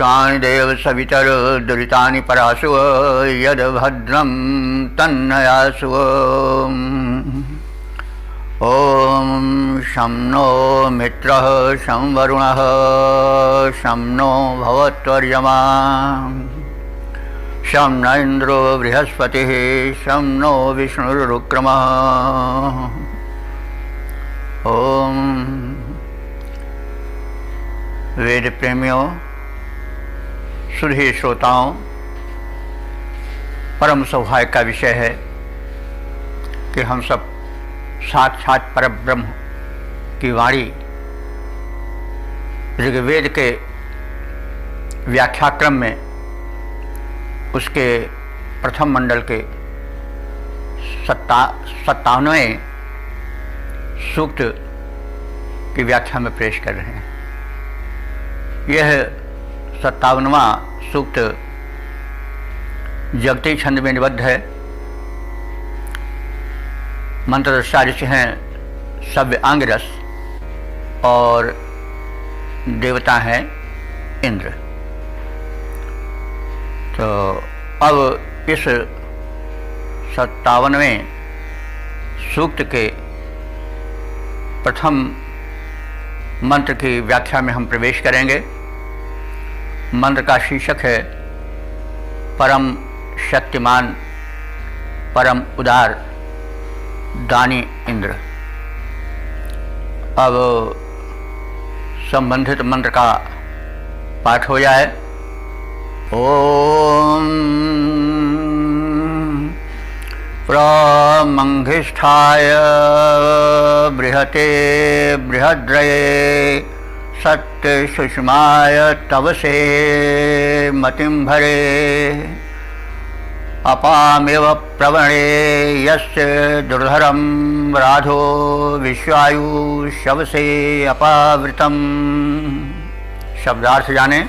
विश्वानि देव सवितर्दुरितानि पराशुव यद्भद्रं तन्नयासुव। ॐ शं नो मित्रः शं वरुणः शं नो भवत्वर्यमा शं न इन्द्रो बृहस्पतिः शं नो विष्णुरुक्रमः। ओम वेद प्रेमियों, सुधी श्रोताओं, परम सौभाग्य का विषय है कि हम सब साक्षात परब्रह्म की वाणी ऋग्वेद के व्याख्याक्रम में उसके प्रथम मंडल के 57वें सूक्त की व्याख्या में पेश कर रहे हैं। यह 57वां सूक्त जगती छंद में निबद्ध है। मंत्रदृष्टा ऋषि हैं सव्य आंगिरस और देवता हैं इंद्र। तो अब इस 57वें सूक्त के प्रथम मंत्र की व्याख्या में हम प्रवेश करेंगे। मंत्र का शीर्षक है परम शक्तिमान परम उदार दानी इंद्र। अब संबंधित मंत्र का पाठ हो जाए। ओम प्रमंघिष्ठाय बृहते बृहद्रये सत्य सुषमाय तवसे मतिं भरे अपामेव प्रवणे यस्य दुर्धरं राधो विश्वायु शवसे अपावृतम्। शब्दार्थ जाने।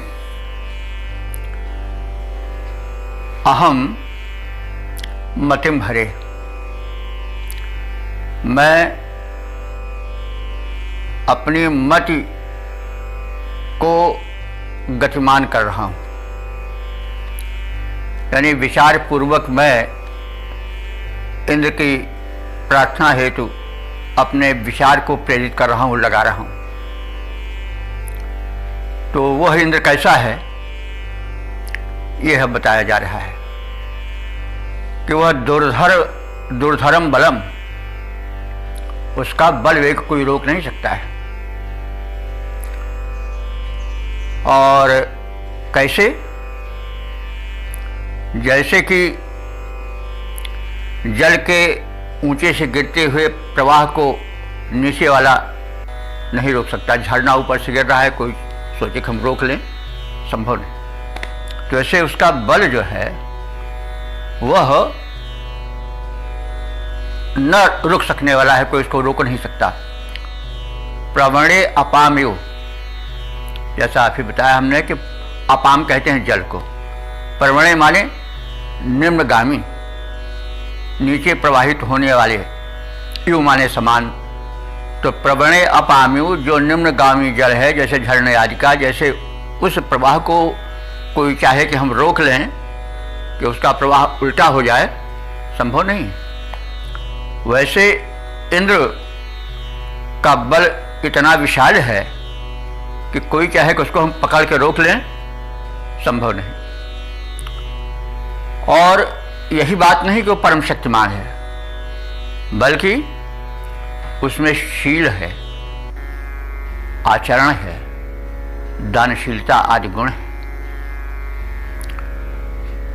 अहम मतिम भरे, मैं अपनी मति को गतिमान कर रहा हूँ। यानी विचार पूर्वक मैं इंद्र की प्रार्थना हेतु अपने विचार को प्रेरित कर रहा हूँ, लगा रहा हूँ। तो वह इंद्र कैसा है यह बताया जा रहा है कि वह दुर्धरम बलम, उसका बल वेग कोई रोक नहीं सकता है। और कैसे? जैसे कि जल के ऊंचे से गिरते हुए प्रवाह को नीचे वाला नहीं रोक सकता। झरना ऊपर से गिर रहा है, कोई सोचे कि हम रोक लें, संभव नहीं। तो ऐसे उसका बल जो है वह न रुक सकने वाला है, कोई उसको रोक नहीं सकता। प्रवणे अपामेव, जैसा अभी बताया हमने कि अपाम कहते हैं जल को। प्रवणे माने निम्नगामी, नीचे प्रवाहित होने वाले, यू माने समान। तो प्रवणे अपामेव जो निम्नगामी जल है, जैसे झरने आदि का, जैसे उस प्रवाह को कोई चाहे कि हम रोक लें कि उसका प्रवाह उल्टा हो जाए, संभव नहीं। वैसे इंद्र का बल इतना विशाल है कि कोई चाहे कि उसको हम पकड़ के रोक लें, संभव नहीं। और यही बात नहीं कि वो परम शक्तिमान है, बल्कि उसमें शील है, आचरण है, दानशीलता आदि गुण है।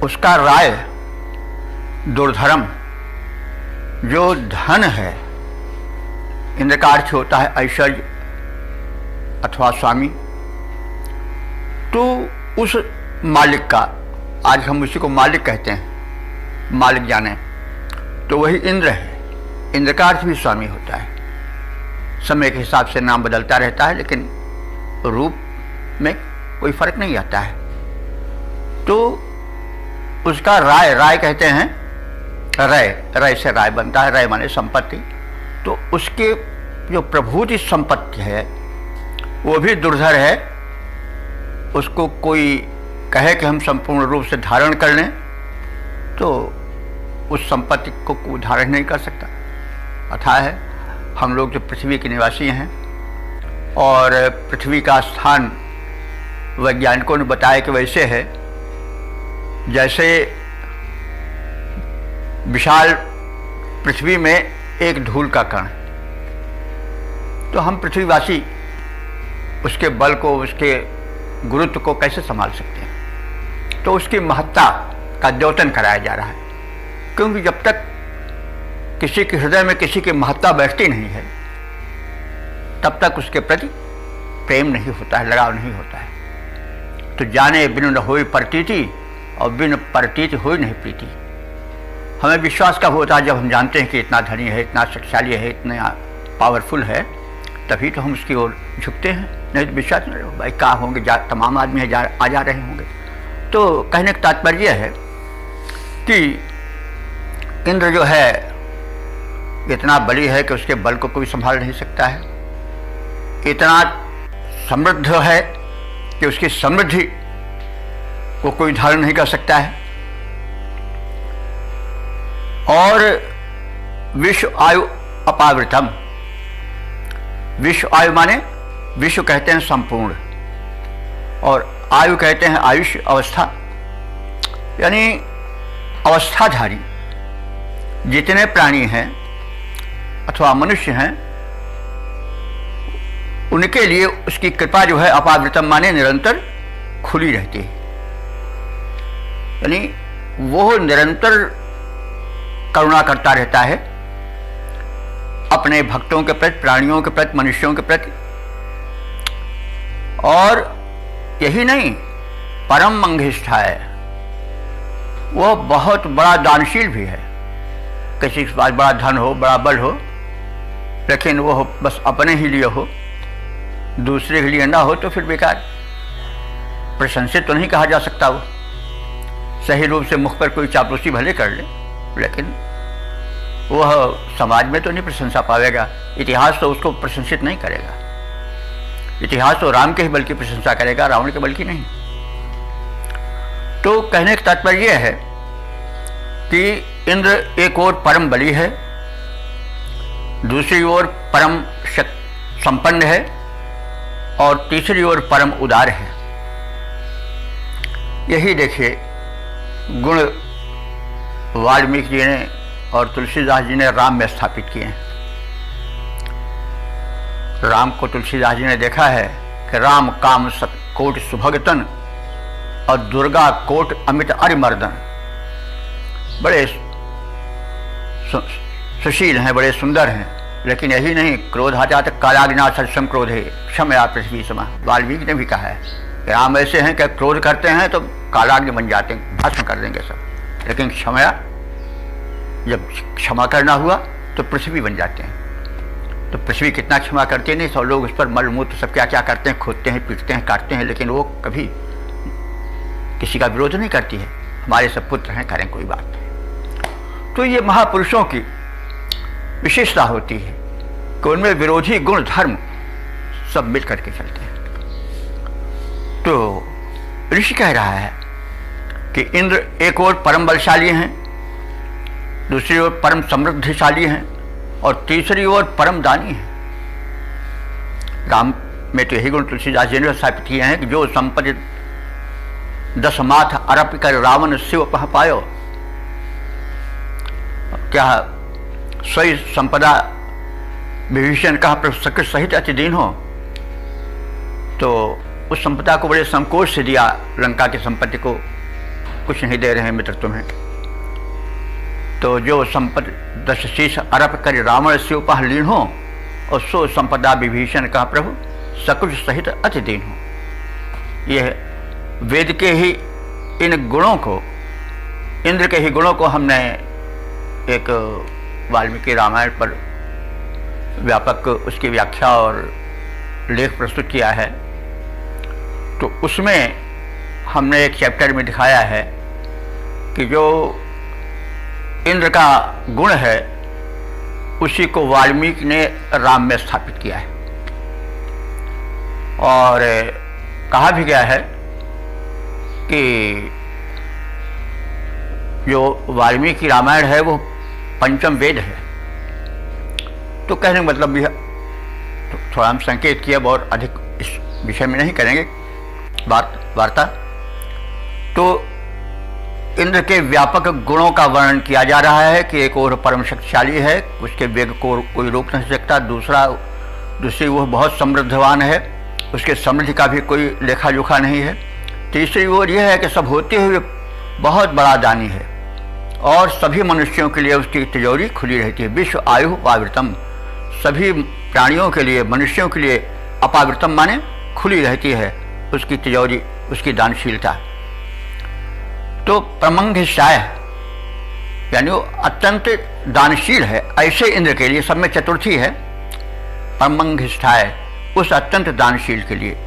उसका राय दुर्धर्म, जो धन है, इंद्र का अर्थ होता है ऐश्वर्य अथवा स्वामी। तो उस मालिक का, आज हम उसी को मालिक कहते हैं, मालिक जाने, तो वही इंद्र है। इंद्र का अर्थ भी स्वामी होता है। समय के हिसाब से नाम बदलता रहता है, लेकिन रूप में कोई फर्क नहीं आता है। तो उसका राय, राय कहते हैं रय, रय से राय बनता है, रय माने संपत्ति। तो उसके जो प्रभुति संपत्ति है वो भी दुर्धर है, उसको कोई कहे कि हम संपूर्ण रूप से धारण कर लें तो उस संपत्ति को कोई धारण नहीं कर सकता। अथाह है, हम लोग जो पृथ्वी के निवासी हैं और पृथ्वी का स्थान वैज्ञानिकों ने बताया कि वैसे है जैसे विशाल पृथ्वी में एक धूल का कण। तो हम पृथ्वीवासी उसके बल को, उसके गुरुत्व को कैसे संभाल सकते हैं? तो उसकी महत्ता का द्योतन कराया जा रहा है, क्योंकि जब तक किसी के हृदय में किसी की महत्ता बैठती नहीं है तब तक उसके प्रति प्रेम नहीं होता है, लगाव नहीं होता है। तो जाने बिनु न होई प्रतीति और बिनु प्रतीति होई नहीं प्रीति। हमें विश्वास कब होता है? जब हम जानते हैं कि इतना धनी है, इतना शक्तिशाली है, इतना पावरफुल है, तभी तो हम उसकी ओर झुकते हैं। नहीं तो विश्वास नहीं हो भाई क्या होंगे, तमाम आदमी आ जा रहे होंगे। तो कहने का तात्पर्य है कि इंद्र जो है इतना बली है कि उसके बल को कोई संभाल नहीं सकता है, इतना समृद्ध है कि उसकी समृद्धि को कोई धारण नहीं कर सकता है, और विश्व आयु अपावृतम। विश्व आयु माने विश्व कहते हैं संपूर्ण, और आयु कहते हैं आयुष्य, अवस्था, यानी अवस्थाधारी जितने प्राणी हैं अथवा मनुष्य हैं उनके लिए उसकी कृपा जो है अपावृतम माने निरंतर खुली रहती है। यानी वो निरंतर करुणा करता रहता है अपने भक्तों के प्रति, प्राणियों के प्रति, मनुष्यों के प्रति। और यही नहीं, परम मंगिष्ठा है, वह बहुत बड़ा दानशील भी है। किसी के पास बड़ा धन हो, बड़ा बल हो, लेकिन वो बस अपने ही लिए हो, दूसरे के लिए ना हो तो फिर बेकार, प्रशंसित तो नहीं कहा जा सकता। वो सही रूप से मुख पर कोई चापलूसी भले कर ले, लेकिन वह समाज में तो नहीं प्रशंसा पावेगा। इतिहास तो उसको प्रशंसित नहीं करेगा। इतिहास तो राम के ही बल की प्रशंसा करेगा, रावण के बल की नहीं। तो कहने का तात्पर्य यह है कि इंद्र एक ओर परम बली है, दूसरी ओर परम संपन्न है, और तीसरी ओर परम उदार है। यही देखिए गुण वाल्मीकि जी ने और तुलसीदास जी ने राम में स्थापित किए हैं। राम को तुलसीदास जी ने देखा है कि राम काम सत कोट सुभगतन और दुर्गा कोट अमित अरिमर्दन। बड़े सुशील हैं, बड़े सुंदर हैं, लेकिन यही नहीं, क्रोध आ जाता कालाग्ना सत्सम क्रोधे क्षमया पृथ्वी समा। वाल्मीकि ने भी कहा है कि राम ऐसे हैं कि क्रोध करते हैं तो कालाग्नि बन जाते हैं, भस्म कर देंगे सब, लेकिन क्षमया, जब क्षमा करना हुआ तो पृथ्वी बन जाते हैं। तो पृथ्वी कितना क्षमा करती है, नहीं सब लोग उस पर मल मूत्र सब क्या क्या करते हैं, खोदते हैं, पीटते हैं, काटते हैं, लेकिन वो कभी किसी का विरोध नहीं करती है। हमारे सब पुत्र हैं, करें, कोई बात नहीं। तो ये महापुरुषों की विशेषता होती है कि उनमें विरोधी गुण धर्म सब मिल करके चलते हैं। तो ऋषि कह रहा है कि इंद्र एक ओर परम बलशाली हैं, दूसरी ओर परम समृद्धिशाली हैं, और तीसरी ओर परम दानी हैं। राम में तो यही गुण तुलसीदास जी ने स्थापित किए हैं कि जो संपत्ति 10 माथ अरप कर रावण शिव पह पायो, क्या सही संपदा विभीषण कहा प्रभु सकृत सहित अति दीन हो। तो उस संपदा को बड़े संकोच से दिया, लंका की संपत्ति को कुछ नहीं दे रहे हैं मित्र तुम्हें। तो जो संपत्ति 10 शीश अरप कर रावण शिव पह लीन हो, और सो संपदा विभीषण कहा प्रभु सकुच सहित अति दीन हो। यह वेद के ही इन गुणों को, इंद्र के ही गुणों को हमने एक वाल्मीकि रामायण पर व्यापक उसकी व्याख्या और लेख प्रस्तुत किया है। तो उसमें हमने एक चैप्टर में दिखाया है कि जो इंद्र का गुण है उसी को वाल्मीकि ने राम में स्थापित किया है। और कहा भी गया है कि जो वाल्मीकि रामायण है वो पंचम वेद है। तो कहने का मतलब भी है, तो थोड़ा हम संकेत किया, बहुत अधिक इस विषय में नहीं करेंगे वार्ता। तो इंद्र के व्यापक गुणों का वर्णन किया जा रहा है कि एक और परम शक्तिशाली है, उसके वेग को कोई रोक नहीं सकता। दूसरी वह बहुत समृद्धवान है, उसके समृद्धि का भी कोई लेखा जोखा नहीं है। तीसरी ओर यह है कि सब होते हुए बहुत बड़ा दानी है और सभी मनुष्यों के लिए उसकी तिजोरी खुली रहती है। विश्व आयु अपावृतम, सभी प्राणियों के लिए, मनुष्यों के लिए अपावृतम माने खुली रहती है उसकी तिजोरी, उसकी दानशीलता। तो प्रमंगिष्ठाय यानी वो अत्यंत दानशील है। ऐसे इंद्र के लिए, सब में चतुर्थी है, प्रमंगिष्ठाय उस अत्यंत दानशील के लिए।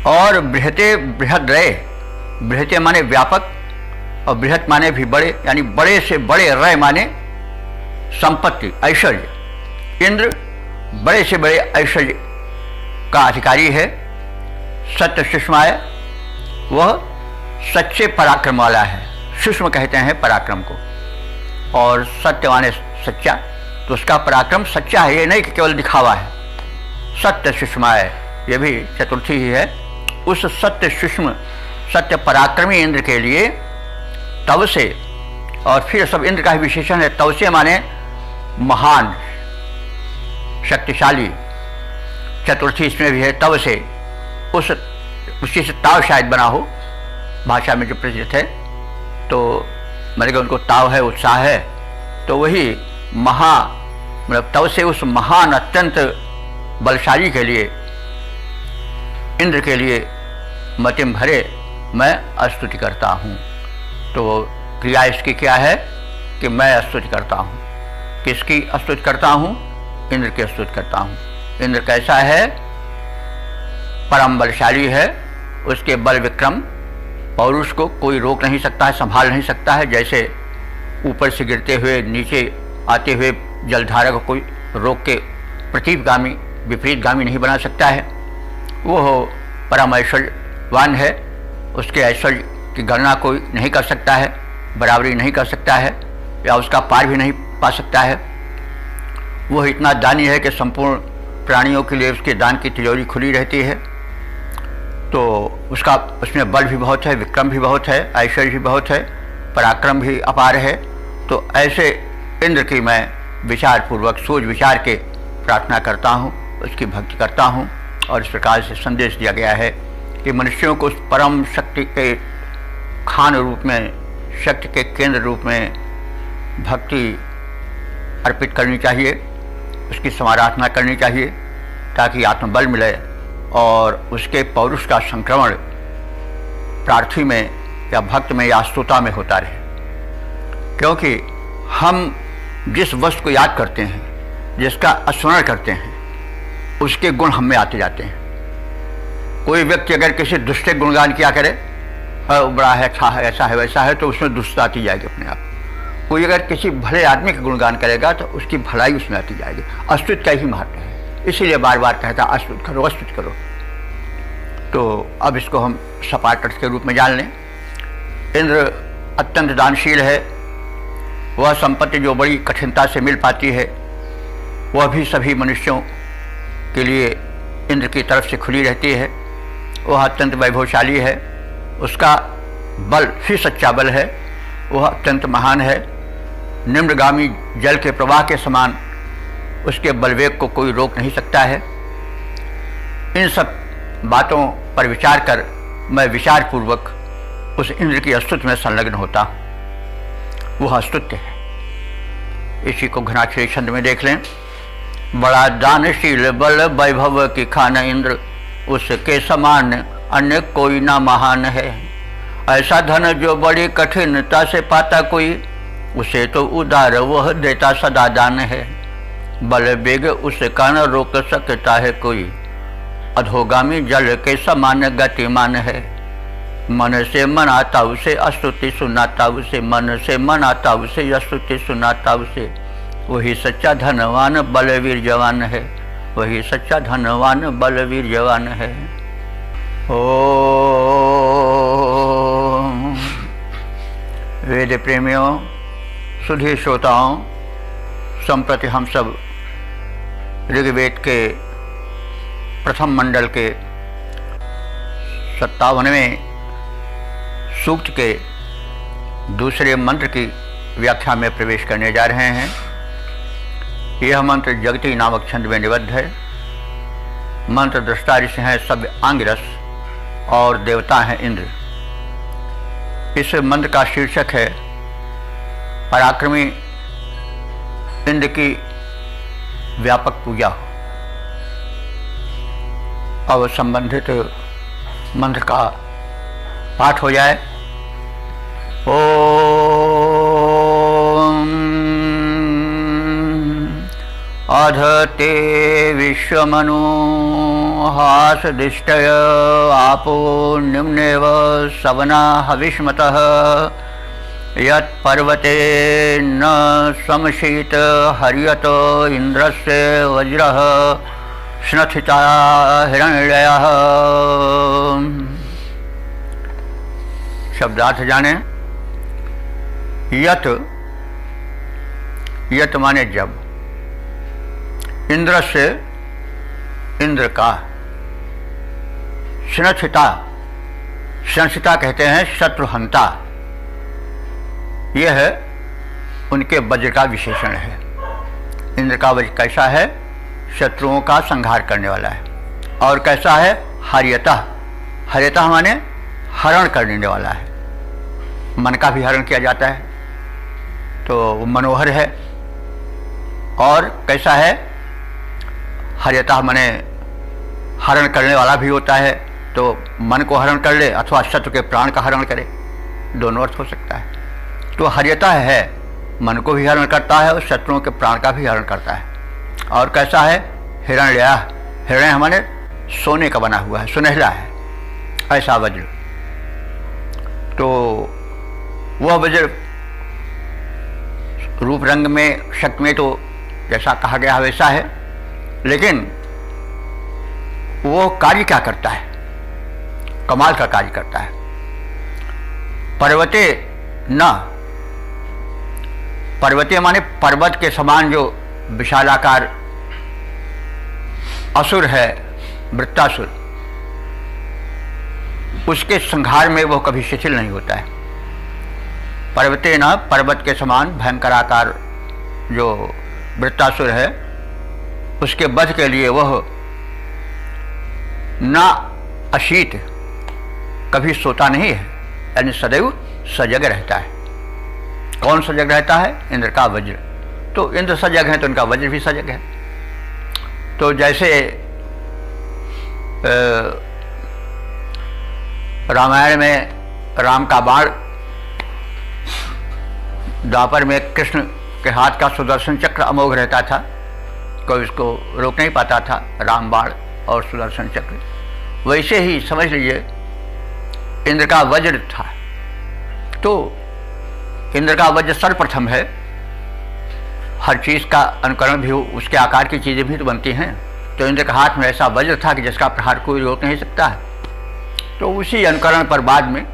और बृहते बृहद्रय, बृहते माने व्यापक और बृहत माने भी बड़े, यानी बड़े से बड़े, रय माने संपत्ति, ऐश्वर्य। इंद्र बड़े से बड़े ऐश्वर्य का अधिकारी है। सत्य सुषमाय, वह सच्चे पराक्रम वाला है। सुषम कहते हैं पराक्रम को, और सत्य माने सच्चा, तो उसका पराक्रम सच्चा है, ये नहीं कि केवल दिखावा है। सत्य सुषमाय, ये भी चतुर्थी ही है। उस सत्य सुषम, सत्य पराक्रमी इंद्र के लिए तव से, और फिर सब इंद्र का ही विशेषण है। तव से माने महान, शक्तिशाली, चतुर्थी इसमें भी है। तव से, उसी से ताव शायद बना हो, भाषा में जो प्रचलित है, तो मैंने उनको ताव है, उत्साह है, तो वही मतलब तव से उस महान अत्यंत बलशाली के लिए, इंद्र के लिए मतिम भरे मैं स्तुति करता हूँ। तो क्रिया इसकी क्या है कि मैं स्तुति करता हूँ। किसकी स्तुति करता हूँ? इंद्र की स्तुति करता हूँ। इंद्र कैसा है? परम बलशाली है, उसके बल विक्रम पौरुष को कोई रोक नहीं सकता है, संभाल नहीं सकता है। जैसे ऊपर से गिरते हुए नीचे आते हुए जलधारा को कोई रोक के प्रतिगामी विपरीतगामी नहीं बना सकता है। वो परम ऐश्वर्यवान है, उसके ऐश्वर्य की गणना कोई नहीं कर सकता है, बराबरी नहीं कर सकता है, या उसका पार भी नहीं पा सकता है। वह इतना दानी है कि संपूर्ण प्राणियों के लिए उसके दान की तिजोरी खुली रहती है। तो उसमें बल भी बहुत है, विक्रम भी बहुत है, ऐश्वर्य भी बहुत है, पराक्रम भी अपार है। तो ऐसे इंद्र की मैं विचार पूर्वक सोच विचार के प्रार्थना करता हूँ, उसकी भक्ति करता हूँ। और इस प्रकार से संदेश दिया गया है कि मनुष्यों को उस परम शक्ति के खान रूप में, शक्ति के केंद्र रूप में भक्ति अर्पित करनी चाहिए, उसकी समाराधना करनी चाहिए, ताकि आत्मबल मिले और उसके पौरुष का संक्रमण प्रार्थी में या भक्त में या स्तुता में होता रहे। क्योंकि हम जिस वस्तु को याद करते हैं, जिसका स्मरण करते हैं, उसके गुण हम में आते जाते हैं। कोई व्यक्ति अगर किसी दुष्ट के गुणगान किया करे, बड़ा है, अच्छा है, ऐसा है, वैसा है, तो उसमें दुष्टता आती जाएगी अपने आप। कोई अगर किसी भले आदमी का गुणगान करेगा तो उसकी भलाई उसमें आती जाएगी। अस्तुति का ही महत्व है, इसीलिए बार बार कहता अस्तुति करो, अस्तुति करो। तो अब इसको हम सपाट अर्थ के रूप में जान लें। इंद्र अत्यंत दानशील है। वह संपत्ति जो बड़ी कठिनता से मिल पाती है, वह भी सभी मनुष्यों के लिए इंद्र की तरफ से खुली रहती है। वह अत्यंत वैभवशाली है, उसका बल ही सच्चा बल है, वह अत्यंत महान है। निम्नगामी जल के प्रवाह के समान उसके बलवेग को कोई रोक नहीं सकता है। इन सब बातों पर विचार कर मैं विचार पूर्वक उस इंद्र की स्तुति में संलग्न होता हूँ। वह स्तुत्य है। इसी को घनाक्षरी छंद में देख लें। बड़ा दानशील बल वैभव की खान इंद्र, उसके समान अन्य कोई ना महान है। ऐसा धन जो बड़ी कठिनता से पाता कोई, उसे तो उदार वह देता सदा दान है। बल वेग उसका न रोक सकता है कोई, अधोगामी जल के समान गतिमान है। मन से मनाता उसे स्तुति सुनाता उसे, मन से मनाता उसे स्तुति सुनाता उसे। वही सच्चा धनवान बलवीर जवान है, वही सच्चा धनवान बलवीर जवान है। ओ वेद प्रेमियों, सुधी श्रोताओं, संप्रति हम सब ऋग्वेद के प्रथम मंडल के 57वें सूक्त के दूसरे मंत्र की व्याख्या में प्रवेश करने जा रहे हैं। यह मंत्र जगती नामक छंद में निबद्ध है। मंत्र दृष्टा ऋषि हैं सभ्य आंगिरस और देवता हैं इंद्र। इस मंत्र का शीर्षक है पराक्रमी इंद्र की व्यापक पूजा हो। अब संबंधित मंत्र का पाठ हो जाए। ओम अध ते विश्वमनु हासदिष्टय आपो निम्नेव सवना हविष्मतः यत्पर्वते न समशीत हरियत इंद्रस्य वज्रः स्नथिता हिरण्ययः। शब्दार्थ जाने। यत, यत माने जब, इंद्र से, इंद्र का, स्नथिता, स्नथिता कहते हैं शत्रुहंता। यह है उनके वज्र का विशेषण है। इंद्र का वज्र कैसा है? शत्रुओं का संहार करने वाला है। और कैसा है? हर्यता, हर्यता माने हरण करने वाला है। मन का भी हरण किया जाता है तो वो मनोहर है। और कैसा है? हर्यता माने हरण करने वाला भी होता है, तो मन को हरण कर ले अथवा शत्रु के प्राण का हरण करे, दोनों अर्थ हो सकता है। तो हर्यता है, मन को भी हरण करता है और शत्रुओं के प्राण का भी हरण करता है। और कैसा है? हिरण्य, हिरण्य हमारे सोने का बना हुआ है, सुनहला है, ऐसा वज्र। तो वह वज्र रूप रंग में, शक्ति में तो जैसा कहा गया वैसा है, लेकिन वो कार्य क्या करता है? कमाल का कार्य करता है। पर्वते न, पर्वते माने पर्वत के समान जो विशालाकार असुर है, वृत्तासुर, उसके संहार में वो कभी शिथिल नहीं होता है। पर्वते न, पर्वत के समान भयंकर आकार जो वृत्तासुर है, उसके वध के लिए वह न अशीत, कभी सोता नहीं है, यानी सदैव सजग रहता है। कौन सजग रहता है? इंद्र का वज्र। तो इंद्र सजग है तो उनका वज्र भी सजग है। तो जैसे रामायण में राम का बाण, द्वापर में कृष्ण के हाथ का सुदर्शन चक्र अमोघ रहता था, कोई उसको रोक नहीं पाता था, राम बाण और सुदर्शन चक्र। वैसे ही समझ लीजिए इंद्र का वज्र था। तो इंद्र का वज्र सर्वप्रथम है। हर चीज का अनुकरण भी, उसके आकार की चीजें भी तो बनती हैं। तो इंद्र के हाथ में ऐसा वज्र था कि जिसका प्रहार कोई रोक नहीं सकता है। तो उसी अनुकरण पर बाद में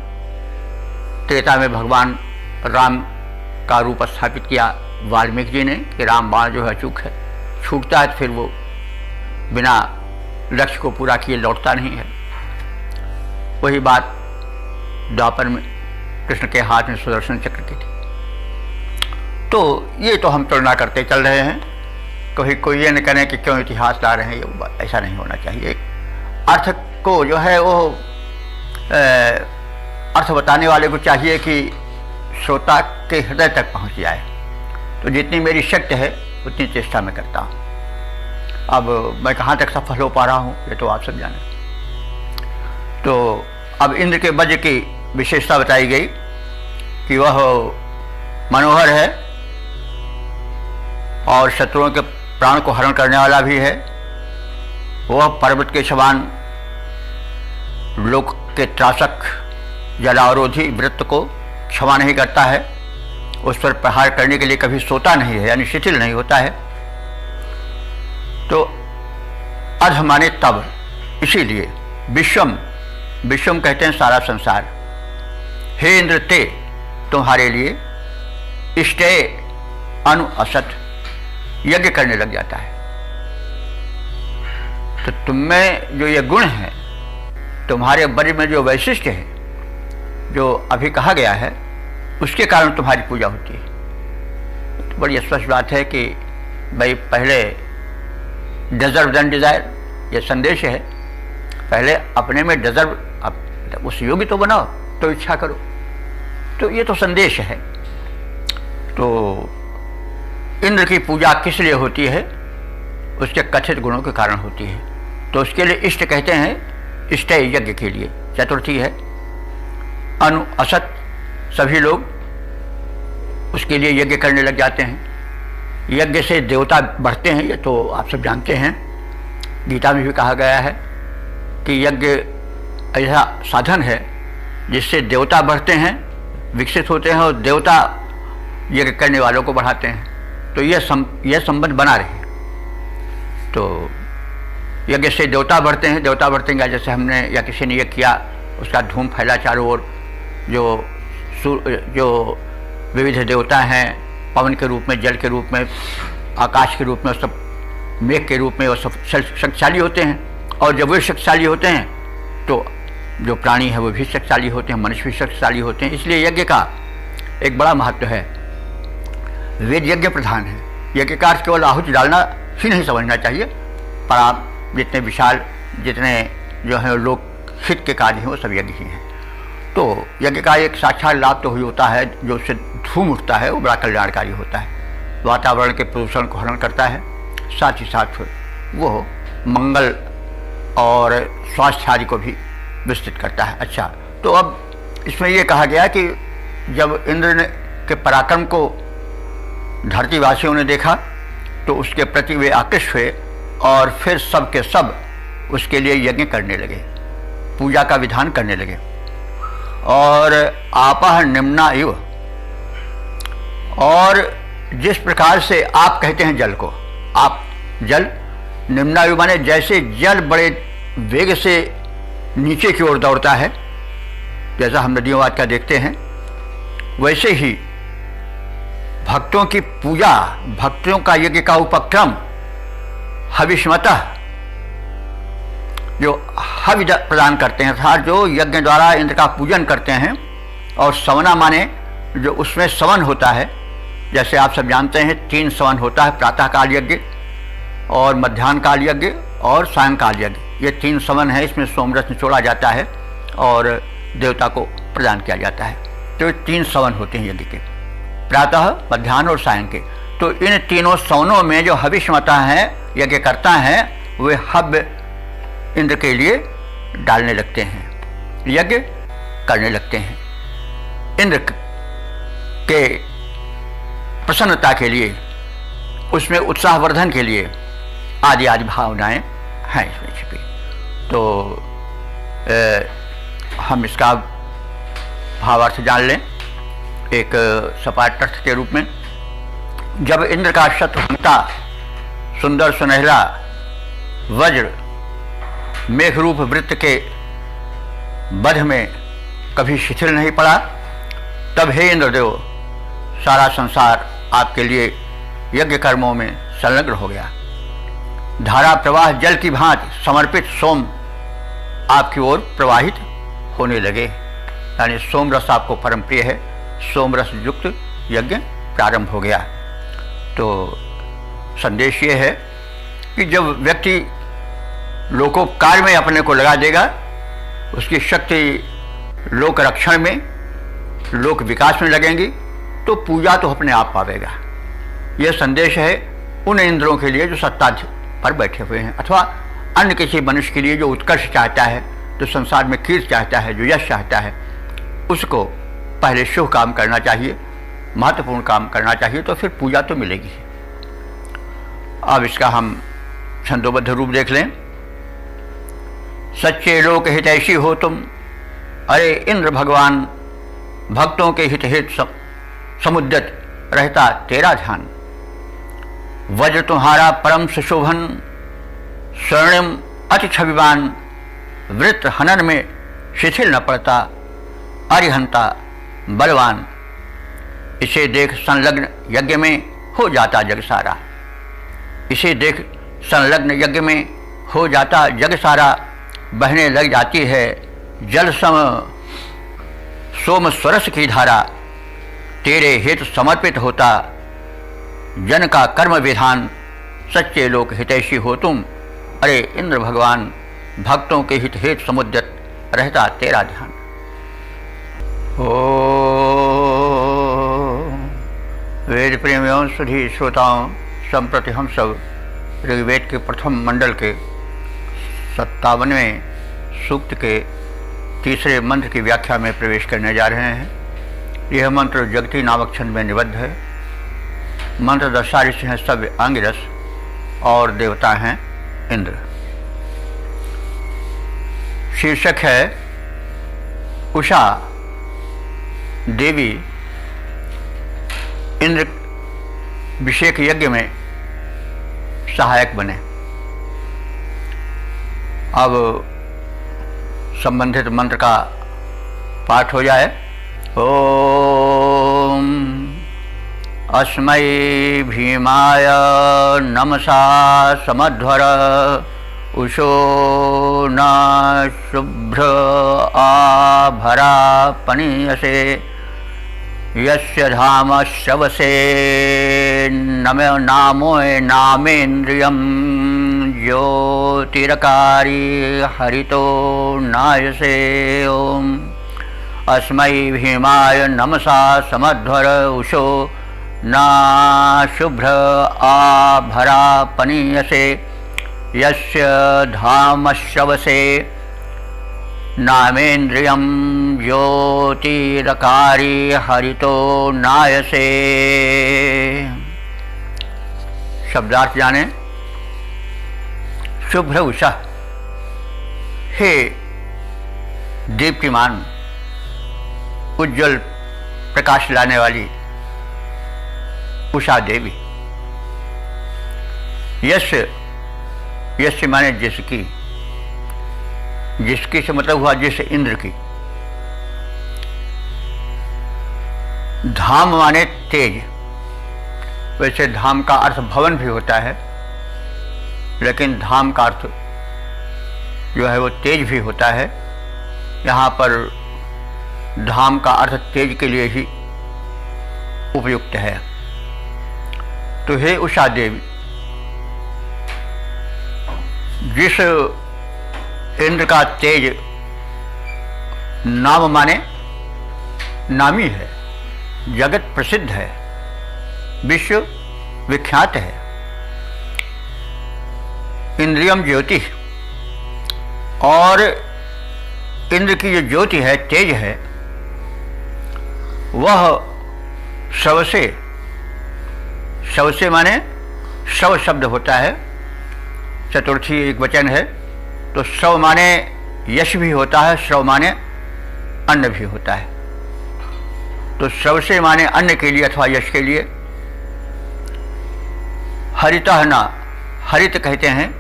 त्रेता में भगवान राम का रूप स्थापित किया वाल्मीकि जी ने कि राम बाण जो है अचूक है, छूटता है तो फिर वो बिना लक्ष्य को पूरा किए लौटता नहीं है। वही बात द्वापर में कृष्ण के हाथ में सुदर्शन चक्र की थी। तो ये तो हम तुलना करते चल रहे हैं, कभी कोई ये न करें कि क्यों इतिहास ला रहे हैं, ये बात ऐसा नहीं होना चाहिए। अर्थ को जो है वो अर्थ बताने वाले को चाहिए कि श्रोता के हृदय तक पहुंच जाए। तो जितनी मेरी शक्ति है उतनी चेष्टा मैं करता हूँ। अब मैं कहाँ तक सफल हो पा रहा हूँ ये तो आप सब जाने। तो अब इंद्र के वज्र की विशेषता बताई गई कि वह मनोहर है और शत्रुओं के प्राण को हरण करने वाला भी है। वह पर्वत के समान लोक के त्रासक जलावरोधी वृत्त को क्षमा नहीं करता है, उस पर प्रहार करने के लिए कभी सोता नहीं है, यानी शिथिल नहीं होता है। तो अध माने तब, इसीलिए विश्वम, विश्वम कहते हैं सारा संसार। हे इंद्र ते, तुम्हारे लिए इष्टे अनु असत यज्ञ करने लग जाता है। तो तुममें जो ये गुण है, तुम्हारे ब्रज में जो वैशिष्ट्य है, जो अभी कहा गया है, उसके कारण तुम्हारी पूजा होती है। तो बड़ी स्पष्ट बात है कि भाई पहले डिजर्व देन डिजायर, ये संदेश है। पहले अपने में डिजर्व, उस योग्य तो बनाओ, तो इच्छा करो। तो ये तो संदेश है। तो इंद्र की पूजा किस लिए होती है? उसके कथित गुणों के कारण होती है। तो उसके लिए इष्ट कहते हैं, इष्ट यज्ञ के लिए। चतुर्थी है अनु असत, सभी लोग उसके लिए यज्ञ करने लग जाते हैं। यज्ञ से देवता बढ़ते हैं, ये तो आप सब जानते हैं। गीता में भी कहा गया है कि यज्ञ ऐसा साधन है जिससे देवता बढ़ते हैं, विकसित होते हैं, और देवता यज्ञ करने वालों को बढ़ाते हैं। तो यह संबंध बना रहे। तो यज्ञ से देवता बढ़ते हैं, देवता बढ़तेंगे। जैसे हमने या किसी ने यज्ञ किया, उसका धूम फैला चारों ओर। जो विविध देवता हैं, पवन के रूप में, जल के रूप में, आकाश के रूप में, सब मेघ के रूप में, वो सब शक्तिशाली होते हैं। और जब वे शक्तिशाली होते हैं तो जो प्राणी है वो भी शक्तिशाली होते हैं, मनुष्य भी शक्तिशाली होते हैं। इसलिए यज्ञ का एक बड़ा महत्व है। वेद यज्ञ प्रधान है। यज्ञ का अर्थ केवल आहुति डालना ही नहीं समझना चाहिए, पर आप जितने विशाल, जितने जो है लोक हित के कार्य हैं, वो सब यज्ञ ही हैं। तो यज्ञ का एक साक्षात लाभ तो हुई होता है, जो उससे धूम उठता है वो बड़ा कल्याणकारी होता है। वातावरण के प्रदूषण को हरण करता है, साथ ही साथ वो मंगल और स्वास्थ्य आदि को भी विस्तृत करता है। अच्छा, तो अब इसमें ये कहा गया कि जब इंद्र ने के पराक्रम को धरतीवासियों ने देखा तो उसके प्रति वे आकृष्ट हुए, और फिर सब के सब उसके लिए यज्ञ करने लगे, पूजा का विधान करने लगे। और आपह निम्ना इव, और जिस प्रकार से आप कहते हैं जल को, आप जल, निम्ना इव माने जैसे जल बड़े वेग से नीचे की ओर दौड़ता है, जैसा हम नदियों वाद का देखते हैं, वैसे ही भक्तों की पूजा, भक्तों का यज्ञ का उपक्रम हविष्मतः, जो हवि प्रदान करते हैं, अर्थात जो यज्ञ द्वारा इंद्र का पूजन करते हैं। और सवना माने जो उसमें सवन होता है, जैसे आप सब जानते हैं 3 सवन होता है, प्रातःकाल यज्ञ और मध्याह्न काल यज्ञ और सायंकाल यज्ञ। ये 3 सवन है, इसमें सोमरस निचोड़ा जाता है और देवता को प्रदान किया जाता है। तो ये 3 सवन होते हैं यज्ञ के, प्रातः, मध्याह्न और सायं के। तो इन तीनों सवनों में जो हविष्मता है, यज्ञ करता है, वे हव्य इंद्र के लिए डालने लगते हैं, यज्ञ करने लगते हैं। इंद्र के प्रसन्नता के लिए, उसमें उत्साहवर्धन के लिए आदि आदि भावनाएं हैं इसमें छिपी। तो हम इसका भावार्थ जान लें एक सपाट अर्थ के रूप में। जब इंद्र का शत्रुघ्नता सुंदर सुनहरा वज्र मेघरूप वृत्त के बध में कभी शिथिल नहीं पड़ा, तब हे इंद्रदेव, सारा संसार आपके लिए यज्ञ कर्मों में संलग्न हो गया। धारा प्रवाह जल की भांति समर्पित सोम आपकी ओर प्रवाहित होने लगे। यानी सोमरस आपको परम प्रिय है, सोमरस युक्त यज्ञ प्रारंभ हो गया। तो संदेश ये है कि जब व्यक्ति लोकोपकार में अपने को लगा देगा, उसकी शक्ति लोक रक्षण में, लोक विकास में लगेंगी, तो पूजा तो अपने आप पावेगा। यह संदेश है उन इंद्रों के लिए जो सत्ताध पर बैठे हुए हैं, अथवा अन्य किसी मनुष्य के लिए जो उत्कर्ष चाहता है, जो संसार में कीर्ति चाहता है, जो यश चाहता है, उसको पहले शुभ काम करना चाहिए, महत्वपूर्ण काम करना चाहिए, तो फिर पूजा तो मिलेगी। अब इसका हम छंदोबद्ध रूप देख लें। सच्चे लोक हितैषी हो तुम, अरे इंद्र भगवान, भक्तों के हित समुद्यत रहता तेरा ध्यान। वज्र तुम्हारा परम सुशोभन, स्वर्णिम अति छविवान, वृत्त हनन में शिथिल न पड़ता, अरिहंता बलवान इसे देख संलग्न यज्ञ में हो जाता जग सारा। इसे देख संलग्न यज्ञ में हो जाता जग सारा। बहने लग जाती है जल सम सोम स्वरस की धारा। तेरे हेतु समर्पित होता जन का कर्म विधान। सच्चे लोक हितैषी हो तुम, अरे इंद्र भगवान। भक्तों के हित हेतु समुद्यत रहता तेरा ध्यान। ओ वेद प्रेमियों सुधी श्रोताओं, संप्रति हम सब ऋग्वेद के प्रथम मंडल के 57वें सूक्त के तीसरे मंत्र की व्याख्या में प्रवेश करने जा रहे हैं। यह मंत्र जगती नामक छंद में निबद्ध है। मंत्र दशारिष हैं सव्य आंगिरस और देवता हैं इंद्र। शीर्षक है उषा देवी इंद्र अभिषेक यज्ञ में सहायक बने। अब संबंधित मंत्र का पाठ हो जाए। ओम अस्मै भीमाय नमसा समध्वर उषो न शुभ्र आभरा पनीयसे यस्य धाम शवसे नामो नामेन्द्रियं ज्योतिरकारी हरितो नायसे। ओम अस्मै भीमाय नमसा समध्वर उषो न शुभ्र आभरा पनीयसे यस्य धाम शवसे नामेन्द्रियं ज्योतिरकारी हरितो नायसे। शब्दार्थ जाने। शुभ्र उषा, हे दीप्तिमान उज्ज्वल प्रकाश लाने वाली उषा देवी। यश, यश माने जिसकी, जिसकी से मतलब हुआ जिस इंद्र की। धाम माने तेज। वैसे धाम का अर्थ भवन भी होता है, लेकिन धाम का अर्थ जो है वो तेज भी होता है। यहाँ पर धाम का अर्थ तेज के लिए ही उपयुक्त है। तो हे उषा देवी, जिस इंद्र का तेज नाम माने नामी है, जगत प्रसिद्ध है, विश्व विख्यात है। इंद्रियम ज्योति, और इंद्र की जो ज्योति है, तेज है, वह शवसे, शवसे माने शव शब्द होता है, चतुर्थी एक वचन है। तो शव माने यश भी होता है, श्रव माने अन्न भी होता है। तो शव से माने अन्न के लिए अथवा यश के लिए। हरितः न, हरित कहते हैं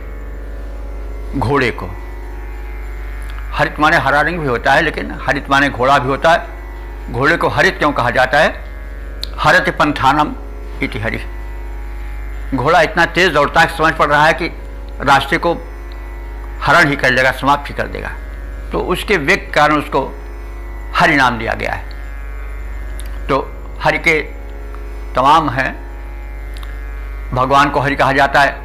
घोड़े को। हरित माने हरा रंग भी होता है, लेकिन हरित माने घोड़ा भी होता है। घोड़े को हरित क्यों कहा जाता है? हरत पंथानम इति हरि। घोड़ा इतना तेज दौड़ता है, समझ पड़ रहा है कि रास्ते को हरण ही कर लेगा, समाप्त ही कर देगा। तो उसके वेग के कारण उसको हरि नाम दिया गया है। तो हरि के तमाम हैं। भगवान को हरि कहा जाता है।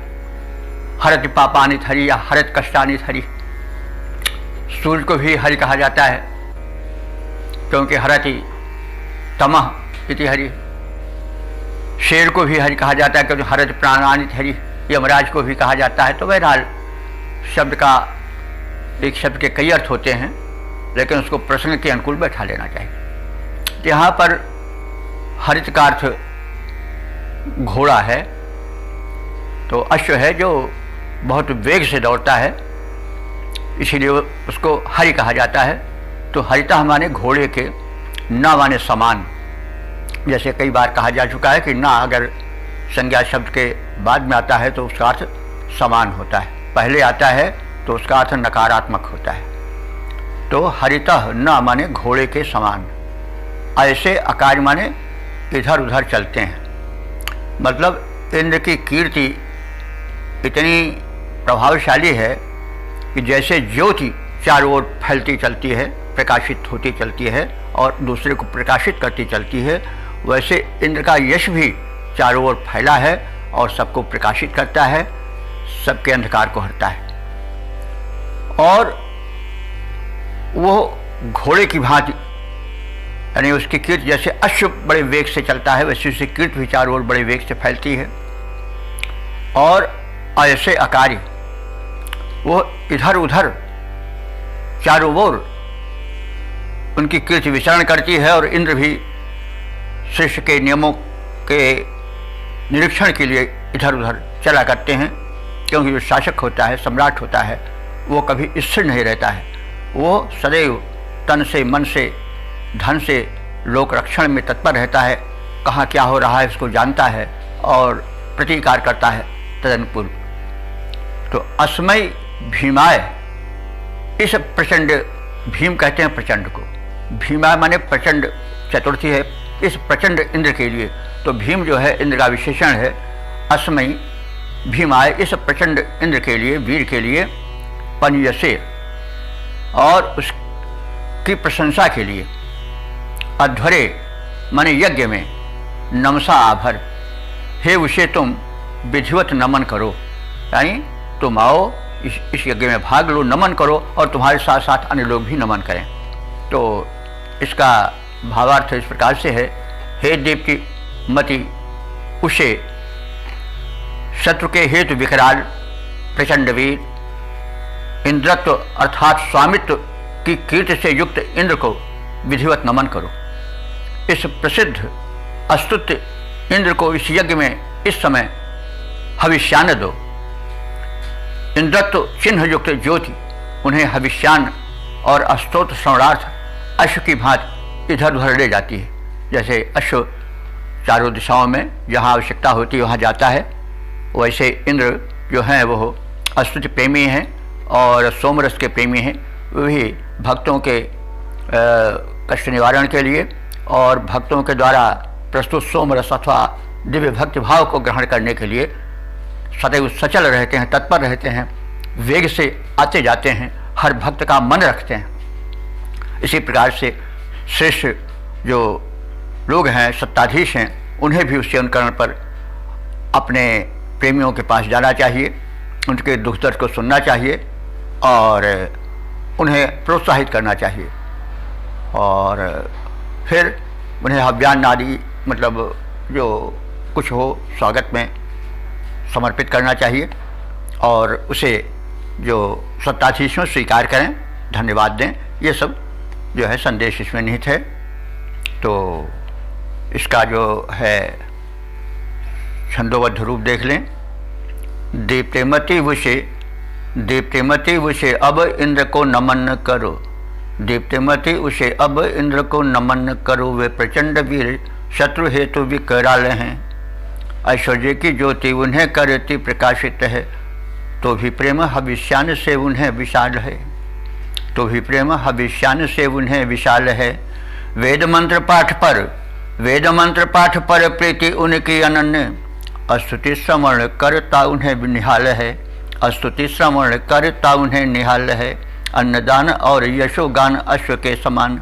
हरति पापानित हरि या हरत कष्टानित हरि। सूर्य को भी हरि कहा जाता है, क्योंकि हरति तमः इति हरि। शेर को भी हरि कहा जाता है, क्योंकि हरति प्राणानित हरि। यमराज को भी कहा जाता है। तो बहरहाल शब्द का, एक शब्द के कई अर्थ होते हैं, लेकिन उसको प्रसंग के अनुकूल बैठा लेना चाहिए। यहाँ पर हरित का अर्थ घोड़ा है, तो अश्व है जो बहुत वेग से दौड़ता है, इसीलिए उसको हरि कहा जाता है। तो हरिता माने घोड़े के, न माने समान। जैसे कई बार कहा जा चुका है कि ना अगर संज्ञा शब्द के बाद में आता है तो उसका अर्थ समान होता है, पहले आता है तो उसका अर्थ नकारात्मक होता है। तो हरितः न माने घोड़े के समान। ऐसे अकार माने इधर उधर चलते हैं। मतलब इंद्र की कीर्ति इतनी प्रभावशाली है कि जैसे ज्योति चारों ओर फैलती चलती है, प्रकाशित होती चलती है और दूसरे को प्रकाशित करती चलती है, वैसे इंद्र का यश भी चारों ओर फैला है और सबको प्रकाशित करता है, सबके अंधकार को हरता है। और वो घोड़े की भांति, यानी उसकी कीर्ति जैसे अश्व बड़े वेग से चलता है, वैसे उसकी कीर्ति भी चारों ओर बड़े वेग से फैलती है। और ऐसे अकार्य वो इधर उधर चारों ओर उनकी कीर्ति विचरण करती है और इंद्र भी सृष्टि के नियमों के निरीक्षण के लिए इधर उधर चला करते हैं, क्योंकि जो शासक होता है, सम्राट होता है, वो कभी स्थिर नहीं रहता है। वो सदैव तन से, मन से, धन से लोक रक्षण में तत्पर रहता है, कहाँ क्या हो रहा है उसको जानता है और प्रतिकार करता है तदनुकूल। तो अस्मै भीमाय, इस प्रचंड, भीम कहते हैं प्रचंड को, भीमाय माने प्रचंड, चतुर्थी है इस प्रचंड इंद्र के लिए। तो भीम जो है इंद्र का विशेषण है। अस्मै भीमाय, इस प्रचंड इंद्र के लिए, वीर के लिए, पनियसे, और उसकी प्रशंसा के लिए, अध्वरे माने यज्ञ में, नमसा आभर, हे उसे तुम विधिवत नमन करो, यानी तुम आओ इस यज्ञ में भाग लो, नमन करो और तुम्हारे साथ साथ अन्य लोग भी नमन करें। तो इसका भावार्थ इस प्रकार से है, हे देव की मति उसे, शत्रु के हेतु विकराल प्रचंड वीर, इंद्रत्व अर्थात स्वामित्व की कीर्ति से युक्त इंद्र को विधिवत नमन करो। इस प्रसिद्ध अस्तुत्य इंद्र को इस यज्ञ में इस समय हविष्यान दो। इंद्रत्व चिन्ह युक्त ज्योति उन्हें हविष्यान और अस्तोत्र श्रवणार्थ अश्व की भांति इधर उधर ले जाती है। जैसे अश्व चारों दिशाओं में जहाँ आवश्यकता होती है वहाँ जाता है, वैसे इंद्र जो हैं वो अस्तुति प्रेमी हैं और सोमरस के प्रेमी हैं। वही भक्तों के कष्ट निवारण के लिए और भक्तों के द्वारा प्रस्तुत सोमरस अथवा दिव्य भक्ति भाव को ग्रहण करने के लिए सदैव सचल रहते हैं, तत्पर रहते हैं, वेग से आते जाते हैं, हर भक्त का मन रखते हैं। इसी प्रकार से श्रेष्ठ जो लोग हैं, सत्ताधीश हैं, उन्हें भी उसके अनुकरण पर अपने प्रेमियों के पास जाना चाहिए, उनके दुख दर्द को सुनना चाहिए और उन्हें प्रोत्साहित करना चाहिए और फिर उन्हें हव्यान आदि, मतलब जो कुछ हो स्वागत में समर्पित करना चाहिए और उसे जो सत्ताधीश में स्वीकार करें, धन्यवाद दें। ये सब जो है संदेश इसमें निहित है। तो इसका जो है छंदोबद्ध रूप देख लें। दीप्तिमती वुषे, दीप्तिमती वुषे अब इंद्र को नमन करो, दीप्तिमती उसे अब इंद्र को नमन करो, वे प्रचंड वीर शत्रु हेतु विकराल हैं। ऐश्वर्य की ज्योति उन्हें करती प्रकाशित है, तो भी प्रेम हविष्यान से उन्हें विशाल है, तो भी प्रेम हविष्यान से उन्हें विशाल है। वेद मंत्र पाठ पर, वेद मंत्र पाठ पर प्रीति उनकी अनन्य, स्तुति श्रवण करता उन्हें निहाल है, स्तुति श्रवण करता उन्हें निहाल है। अन्नदान और यशोगान अश्व के समान,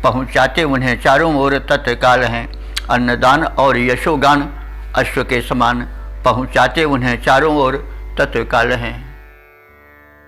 पहुँचाते उन्हें चारों ओर तत्काल हैं। अन्नदान और यशोगान अश्व के समान, पहुँचाते उन्हें चारों ओर तत्काल हैं।